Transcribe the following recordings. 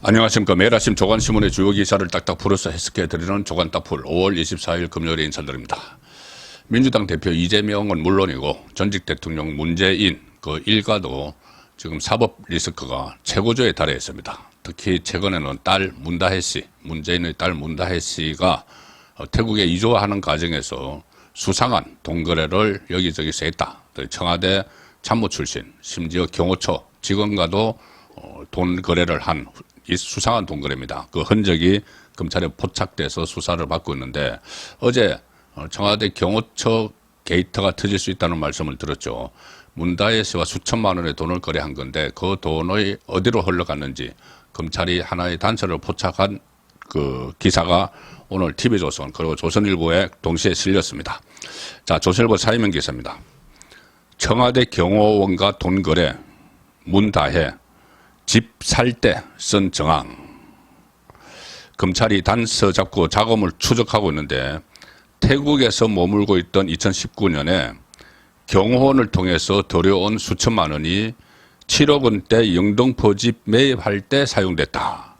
안녕하십니까. 매일 아침 조간신문의 주요 기사를 딱딱 풀어서 해석해드리는 조간따풀 5월 24일 금요일에 인사드립니다. 민주당 대표 이재명은 물론이고 전직 대통령 문재인 그 일가도 지금 사법 리스크가 최고조에 달해 있습니다. 특히 최근에는 딸 문다혜 씨, 문재인의 딸 문다혜 씨가 태국에 이주하는 과정에서 수상한 돈거래를 여기저기서 했다. 청와대 참모 출신, 심지어 경호처 직원과도 돈 거래를 한 이 수상한 돈 거래입니다. 그 흔적이 검찰에 포착돼서 수사를 받고 있는데 어제 청와대 경호처 게이트가 터질 수 있다는 말씀을 들었죠. 문다혜 씨와 수천만 원의 돈을 거래한 건데 그 돈이 어디로 흘러갔는지 검찰이 하나의 단서를 포착한 그 기사가 오늘 TV조선 그리고 조선일보에 동시에 실렸습니다. 자, 조선일보 사이면 기사입니다. 청와대 경호원과 돈 거래 문다혜 집 살 때 쓴 정황. 검찰이 단서 잡고 자금을 추적하고 있는데 태국에서 머물고 있던 2019년에 경호원을 통해서 들여온 수천만 원이 7억 원대 영등포 집 매입할 때 사용됐다.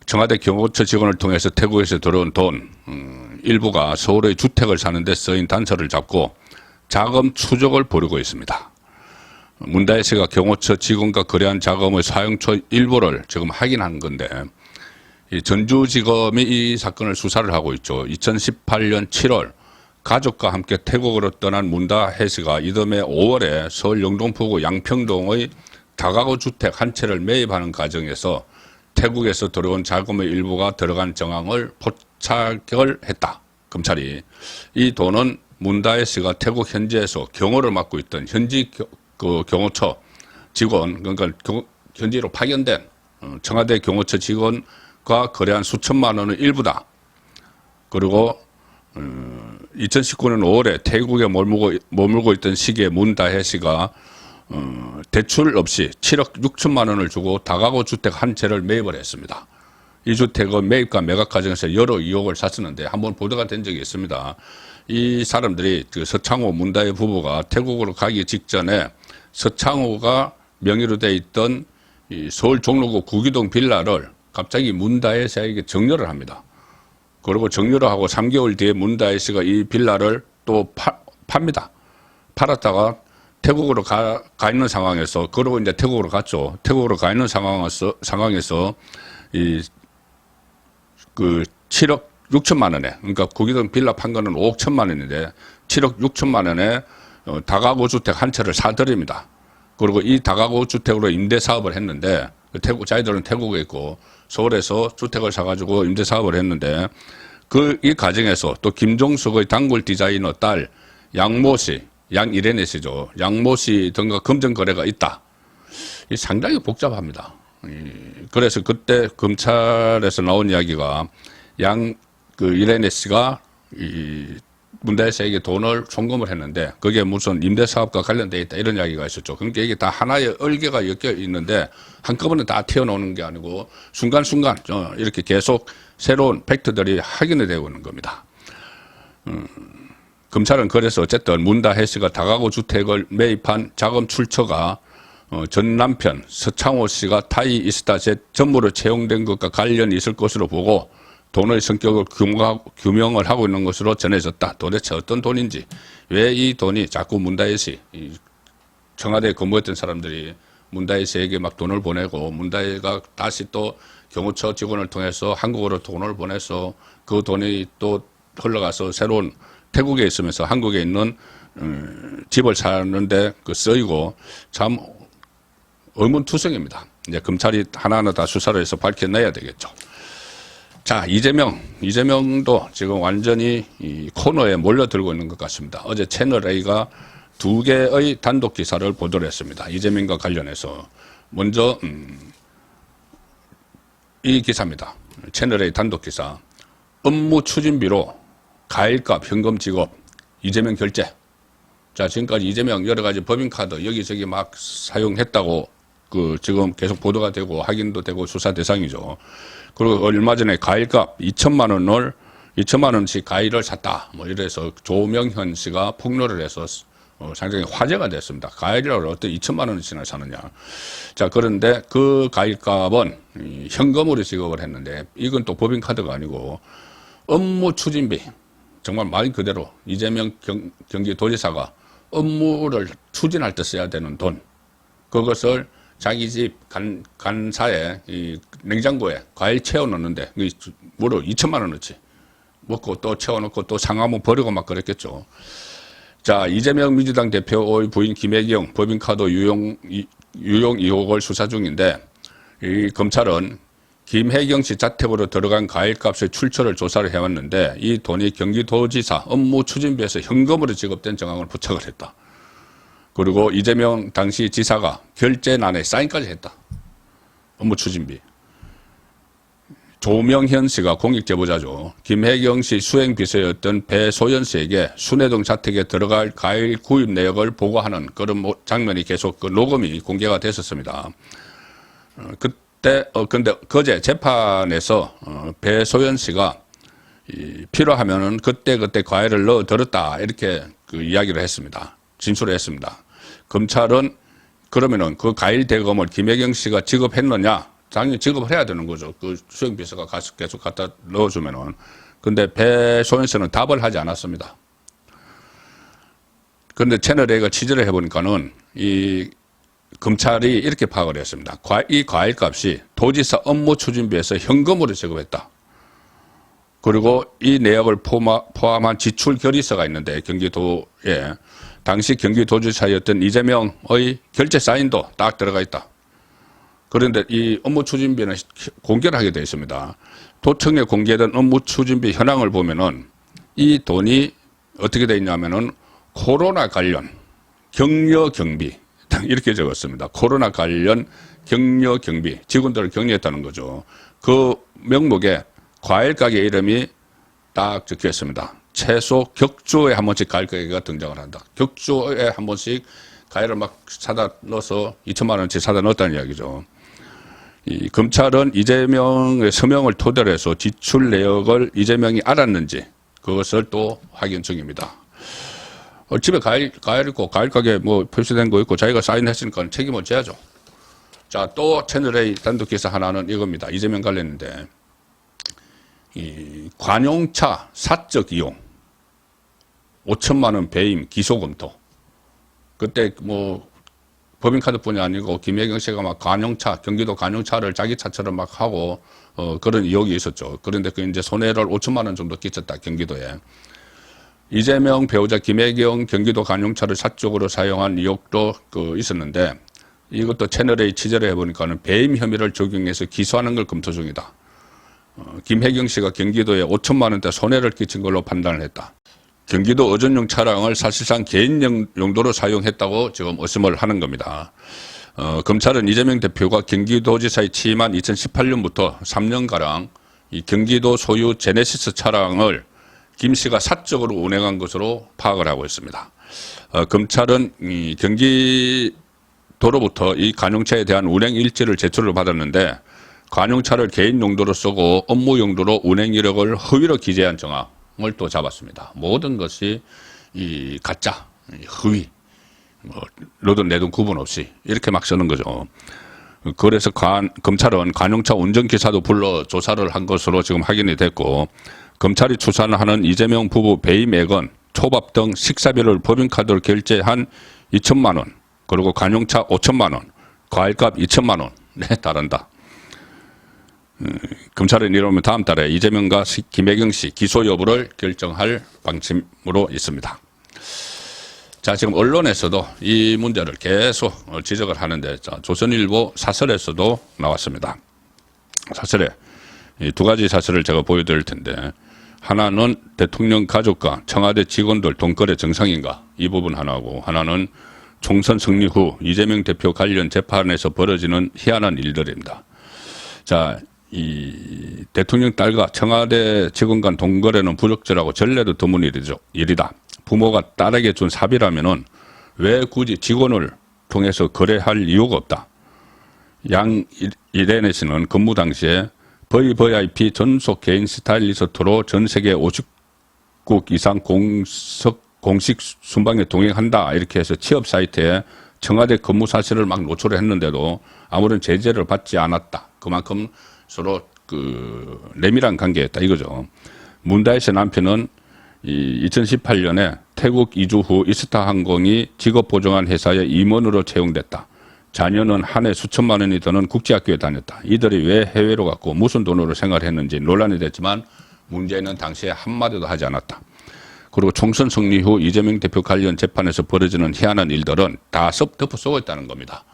청와대 경호처 직원을 통해서 태국에서 들어온 돈 일부가 서울의 주택을 사는 데 쓰인 단서를 잡고 자금 추적을 벌이고 있습니다. 문다혜 씨가 경호처 직원과 거래한 자금의 사용처 일부를 지금 확인한 건데 이 전주지검이 이 사건을 수사를 하고 있죠. 2018년 7월 가족과 함께 태국으로 떠난 문다혜 씨가 이듬해 5월에 서울 영등포구 양평동의 다가구 주택 한 채를 매입하는 과정에서 태국에서 들어온 자금의 일부가 들어간 정황을 포착을 했다. 검찰이. 이 돈은 문다혜 씨가 태국 현지에서 경호를 맡고 있던 현지 그 경호처 직원, 그러니까 현지로 파견된 청와대 경호처 직원과 거래한 수천만 원의 일부다. 그리고 2019년 5월에 태국에 머물고 있던 시기에 문다혜 씨가 대출 없이 7억 6천만 원을 주고 다가구 주택 한 채를 매입을 했습니다. 이 주택의 매입과 매각 과정에서 여러 의혹을 샀었는데 한번 보도가 된 적이 있습니다. 이 사람들이 그 서창호 문다혜 부부가 태국으로 가기 직전에 서창호가 명의로 돼 있던 이 서울 종로구 구기동 빌라를 갑자기 문다혜 씨에게 정려를 합니다. 그리고 정려를 하고 3개월 뒤에 문다혜 씨가 이 빌라를 또 팝니다. 팔았다가 태국으로 가 있는 상황에서, 그러고 이제 태국으로 갔죠. 태국으로 가 있는 상황에서 이 그 7억 6천만 원에, 그러니까 구기동 빌라 판 거는 5억 1천만 원인데 7억 6천만 원에 다가구 주택 한 채를 사들입니다. 그리고 이 다가구 주택으로 임대 사업을 했는데 자기들은 태국에 있고 서울에서 주택을 사가지고 임대 사업을 했는데 이 과정에서 또 김종석의 단골 디자이너 딸 양모 씨, 양이레네 씨죠. 양모 씨 등과 금전 거래가 있다. 이 상당히 복잡합니다. 그래서 그때 검찰에서 나온 이야기가 이레네 씨가 문다혜 씨에게 돈을 송금을 했는데 그게 무슨 임대사업과 관련되어 있다 이런 이야기가 있었죠. 그러니까 이게 다 하나의 얼개가 엮여 있는데 한꺼번에 다 튀어나오는 게 아니고 순간순간 이렇게 계속 새로운 팩트들이 확인이 되고 있는 겁니다. 검찰은 그래서 어쨌든 문다혜 씨가 다가구 주택을 매입한 자금 출처가 전 남편 서창호 씨가 타이 이스타젯 전무로 채용된 것과 관련이 있을 것으로 보고 돈의 성격을 규명을 하고 있는 것으로 전해졌다. 도대체 어떤 돈인지, 왜 이 돈이 자꾸 문다혜 씨, 청와대에 근무했던 사람들이 문다혜 씨에게 막 돈을 보내고 문다혜가 다시 또 경호처 직원을 통해서 한국으로 돈을 보내서 그 돈이 또 흘러가서 새로운 태국에 있으면서 한국에 있는 집을 사는데 쓰이고 참 의문투성입니다. 이제 검찰이 하나하나 다 수사를 해서 밝혀내야 되겠죠. 자, 이재명도 지금 완전히 이 코너에 몰려들고 있는 것 같습니다. 어제 채널A가 2개의 단독 기사를 보도를 했습니다. 이재명과 관련해서. 먼저 이 기사입니다. 채널A 단독 기사. 업무 추진비로 과일값 현금 지급 이재명 결제. 자, 지금까지 이재명 여러 가지 법인카드 여기저기 막 사용했다고 지금 계속 보도가 되고 확인도 되고 수사 대상이죠. 그리고 얼마 전에 과일값 2천만 원씩 과일을 샀다. 뭐 이래서 조명현 씨가 폭로를 해서 상당히 화제가 됐습니다. 과일을 어떻게 2천만 원어치나 사느냐. 자, 그런데 그 과일값은 현금으로 지급을 했는데 이건 또 법인카드가 아니고 업무 추진비, 정말 말 그대로 이재명 경기도지사가 업무를 추진할 때 써야 되는 돈, 그것을 자기 집 간사에 이 냉장고에 과일 채워 넣는데 무려 2천만 원어치 먹고 또 채워놓고 또 상하면 버리고 막 그랬겠죠. 자, 이재명 민주당 대표의 부인 김혜경 법인카드 유용 의혹을 수사 중인데, 이 검찰은 김혜경 씨 자택으로 들어간 과일값의 출처를 조사를 해왔는데 이 돈이 경기도지사 업무 추진비에서 현금으로 지급된 정황을 포착을 했다. 그리고 이재명 당시 지사가 결재란에 사인까지 했다. 업무 추진비. 조명현 씨가 공익제보자죠. 김혜경 씨 수행비서였던 배소연 씨에게 순회동 자택에 들어갈 과일 구입 내역을 보고하는 그런 장면이 계속 그 녹음이 공개가 됐었습니다. 근데 그제 재판에서 배소연 씨가 필요하면은 그때 과일을 넣어 들었다 이렇게 그 이야기를 했습니다. 진술을 했습니다. 검찰은 그러면은 그 과일 대금을 김혜경 씨가 지급했느냐? 당연히 지급을 해야 되는 거죠. 그 수행비서가 계속 갖다 넣어주면은. 근데 배소연 씨는 답을 하지 않았습니다. 그런데 채널A가 취재를 해보니까는 이 검찰이 이렇게 파악을 했습니다. 이 과일값이 도지사 업무 추진비에서 현금으로 지급했다. 그리고 이 내역을 포함한 지출 결의서가 있는데 경기도에 당시 경기도지사였던 이재명의 결재 사인도 딱 들어가 있다. 그런데 이 업무 추진비는 공개를 하게 되어 있습니다. 도청에 공개된 업무 추진비 현황을 보면은 이 돈이 어떻게 되어 있냐면은 코로나 관련 격려 경비 이렇게 적었습니다. 코로나 관련 격려 경비, 직원들을 격려했다는 거죠. 그 명목에 과일 가게 이름이 딱 적혀 있습니다. 최소 격주에 한 번씩 과일 가게가 등장을 한다. 격주에 한 번씩 과일을 막 사다 넣어서 2천만 원치 사다 넣었다는 이야기죠. 이 검찰은 이재명의 서명을 토대로 해서 지출 내역을 이재명이 알았는지 그것을 또 확인 중입니다. 집에 과일 있고 과일 가게 뭐 표시된 거 있고 자기가 사인했으니까 책임을 져야죠. 자, 또 채널A 단독 기사 하나는 이겁니다. 이재명 관련인데 이 관용차 사적 이용 5천만 원 배임 기소 검토. 그때 뭐 법인카드뿐이 아니고 김혜경 씨가 막 관용차, 경기도 관용차를 자기 차처럼 막 하고 그런 의혹이 있었죠. 그런데 그 이제 손해를 5천만 원 정도 끼쳤다 경기도에. 이재명 배우자 김혜경 경기도 관용차를 사적으로 사용한 의혹도 있었는데 이것도 채널A 취재를 해보니까는 배임 혐의를 적용해서 기소하는 걸 검토 중이다. 김혜경 씨가 경기도에 5천만 원대 손해를 끼친 걸로 판단을 했다. 경기도 의전용 차량을 사실상 개인 용도로 사용했다고 지금 의심을 하는 겁니다. 검찰은 이재명 대표가 경기도지사에 취임한 2018년부터 3년가량 이 경기도 소유 제네시스 차량을 김 씨가 사적으로 운행한 것으로 파악을 하고 있습니다. 검찰은 이 경기도로부터 이 관용차에 대한 운행 일지를 제출을 받았는데 관용차를 개인 용도로 쓰고 업무 용도로 운행 이력을 허위로 기재한 정황을 또 잡았습니다. 모든 것이 이 가짜, 허위, 너돈 내돈 구분 없이 이렇게 막 쓰는 거죠. 그래서 검찰은 관용차 운전기사도 불러 조사를 한 것으로 지금 확인이 됐고 검찰이 추산하는 이재명 부부 배임액은 초밥 등 식사비를 법인카드로 결제한 2천만 원, 그리고 관용차 5천만 원, 과일값 2천만 원에 달한다. 검찰은 이러면 다음 달에 이재명과 김혜경 씨 기소 여부를 결정할 방침으로 있습니다. 자, 지금 언론에서도 이 문제를 계속 지적을 하는데 조선일보 사설에서도 나왔습니다. 사설에 이 두 가지 사설을 제가 보여드릴 텐데 하나는 대통령 가족과 청와대 직원들 돈거래 정상인가 이 부분 하나고 하나는 총선 승리 후 이재명 대표 관련 재판에서 벌어지는 희한한 일들입니다. 자, 이 대통령 딸과 청와대 직원 간 돈거래는 부적절하고 전례도 드문 일이다. 부모가 딸에게 준 사비라면은 왜 굳이 직원을 통해서 거래할 이유가 없다. 양 이레네 씨는 근무 당시에 VVIP 전속 개인 스타일 리조트로 전 세계 50국 이상 공식 순방에 동행한다 이렇게 해서 취업 사이트에 청와대 근무 사실을 막 노출을 했는데도 아무런 제재를 받지 않았다. 그만큼 서로 그 내밀한 관계였다 이거죠. 문다혜 씨 남편은 2018년에 태국 이주 후 이스타 항공이 직업 보정한 회사에 임원으로 채용됐다. 자녀는 한 해 수천만 원이 드는 국제학교에 다녔다. 이들이 왜 해외로 갔고 무슨 돈으로 생활했는지 논란이 됐지만 문제는 당시에 한마디도 하지 않았다. 그리고 총선 승리 후 이재명 대표 관련 재판에서 벌어지는 희한한 일들은 다 덮어 쓰고 있다는 겁니다.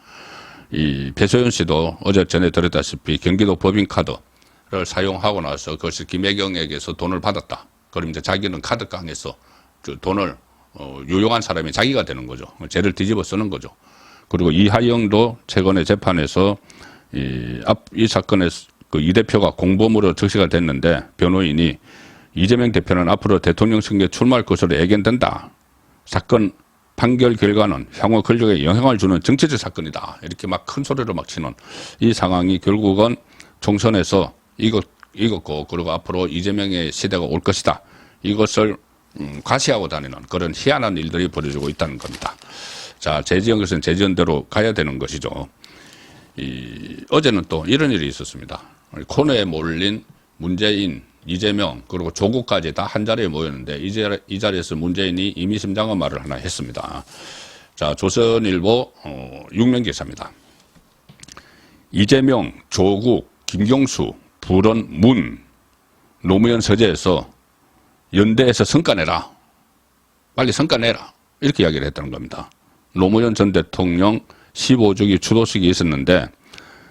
이 배소연 씨도 어제 전에 들었다시피 경기도 법인카드를 사용하고 나서 그것을 김혜경에게서 돈을 받았다. 그럼 이제 자기는 카드깡에서 그 돈을 유용한 사람이 자기가 되는 거죠. 죄를 뒤집어 쓰는 거죠. 그리고 이하영도 최근에 재판에서 이 사건에서 그 이 대표가 공범으로 적시가 됐는데 변호인이 이재명 대표는 앞으로 대통령 선거에 출마할 것으로 예견된다. 사건 판결 결과는 향후 권력에 영향을 주는 정치적 사건이다. 이렇게 막 큰 소리로 막 치는 이 상황이 결국은 총선에서 이겼고 그리고 앞으로 이재명의 시대가 올 것이다. 이것을 과시하고 다니는 그런 희한한 일들이 벌어지고 있다는 겁니다. 자, 재지은 것은 재지은대로 가야 되는 것이죠. 어제는 또 이런 일이 있었습니다. 코너에 몰린 문재인, 이재명 그리고 조국까지 다 한 자리에 모였는데 이 자리에서 문재인이 이미심장한 말을 하나 했습니다. 자, 조선일보 6면 기사입니다. 이재명, 조국, 김경수, 불원, 문 노무현 서재에서 연대에서 성과 내라. 빨리 성과 내라. 이렇게 이야기를 했다는 겁니다. 노무현 전 대통령 15주기 추도식이 있었는데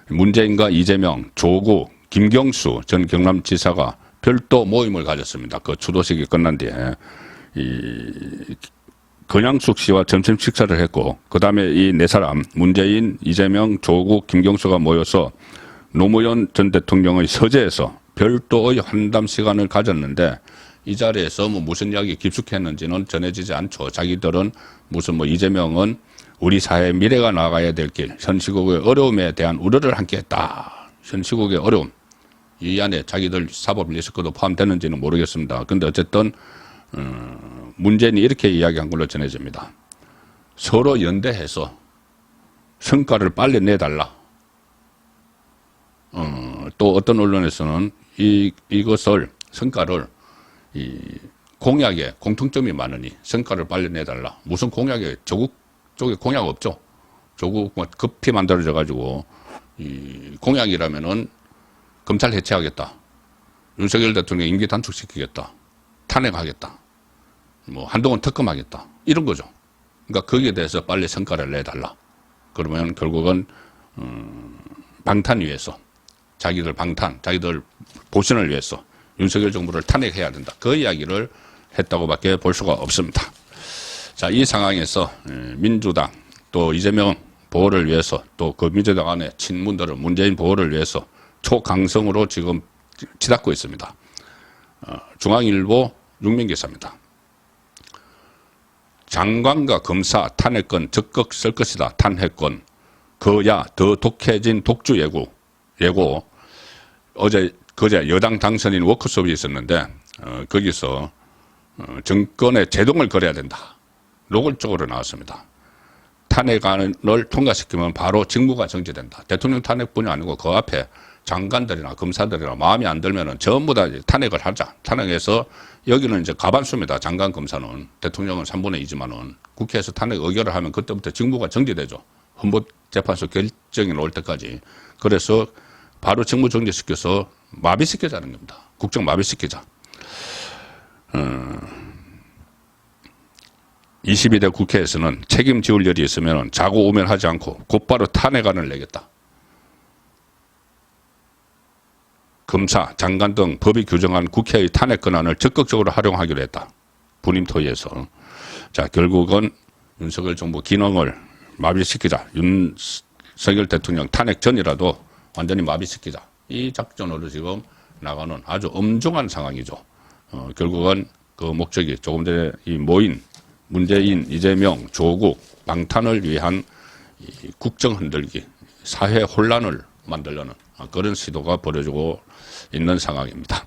문재인과 이재명, 조국, 김경수 전 경남지사가 별도 모임을 가졌습니다. 그 추도식이 끝난 뒤에 권양숙 씨와 점심 식사를 했고 그 다음에 이 네 사람 문재인, 이재명, 조국, 김경수가 모여서 노무현 전 대통령의 서재에서 별도의 환담 시간을 가졌는데 이 자리에서 뭐 무슨 이야기 깊숙했는지는 전해지지 않죠. 자기들은 무슨 뭐 이재명은 우리 사회의 미래가 나가야 될 길, 현 시국의 어려움에 대한 우려를 함께했다. 현 시국의 어려움. 이 안에 자기들 사법 리스크도 포함되는지는 모르겠습니다. 근데 어쨌든 문재인이 이렇게 이야기한 걸로 전해집니다. 서로 연대해서 성과를 빨리 내달라. 또 어떤 언론에서는 이것을 성과를 공약에 공통점이 많으니 성과를 빨리 내달라. 무슨 공약에 조국 쪽에 공약 없죠. 조국 뭐 급히 만들어져 가지고 공약이라면은 검찰 해체하겠다. 윤석열 대통령 임기 단축시키겠다. 탄핵하겠다. 뭐 한동안 특검하겠다. 이런 거죠. 그러니까 거기에 대해서 빨리 성과를 내달라. 그러면 결국은 방탄 위해서 자기들 보신을 위해서 윤석열 정부를 탄핵해야 된다. 그 이야기를 했다고밖에 볼 수가 없습니다. 자, 이 상황에서 민주당 또 이재명 보호를 위해서 또 그 민주당 안에 친문들은 문재인 보호를 위해서 초강성으로 지금 치닫고 있습니다. 중앙일보 6면 기사입니다. 장관과 검사 탄핵권 적극 쓸 것이다. 탄핵권. 그야 더 독해진 독주 예고. 그제 여당 당선인 워크숍이 있었는데 거기서 정권의 제동을 걸어야 된다. 노골적으로 나왔습니다. 탄핵안을 통과시키면 바로 직무가 정지된다. 대통령 탄핵뿐이 아니고 그 앞에 장관들이나 검사들이나 마음에 안 들면은 전부 다 탄핵을 하자. 탄핵해서 여기는 이제 과반수입니다. 장관 검사는 대통령은 3분의 2지만은 국회에서 탄핵 의결을 하면 그때부터 직무가 정지되죠. 헌법재판소 결정이 나올 때까지. 그래서 바로 직무 정지시켜서 마비시키자는 겁니다. 국정 마비시키자. 22대 국회에서는 책임지울 일이 있으면 자고 우면하지 않고 곧바로 탄핵안을 내겠다. 검사, 장관 등 법이 규정한 국회의 탄핵 권한을 적극적으로 활용하기로 했다. 부임토의에서. 자, 결국은 윤석열 정부 기능을 마비시키자. 윤석열 대통령 탄핵 전이라도 완전히 마비시키자. 이 작전으로 지금 나가는 아주 엄중한 상황이죠. 결국은 그 목적이 조금 전에 이 모인 문재인, 이재명, 조국, 방탄을 위한 국정 흔들기, 사회 혼란을 만들려는 그런 시도가 벌어지고 있는 상황입니다.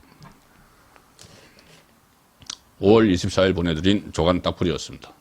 5월 24일 보내드린 조간 딱풀이었습니다.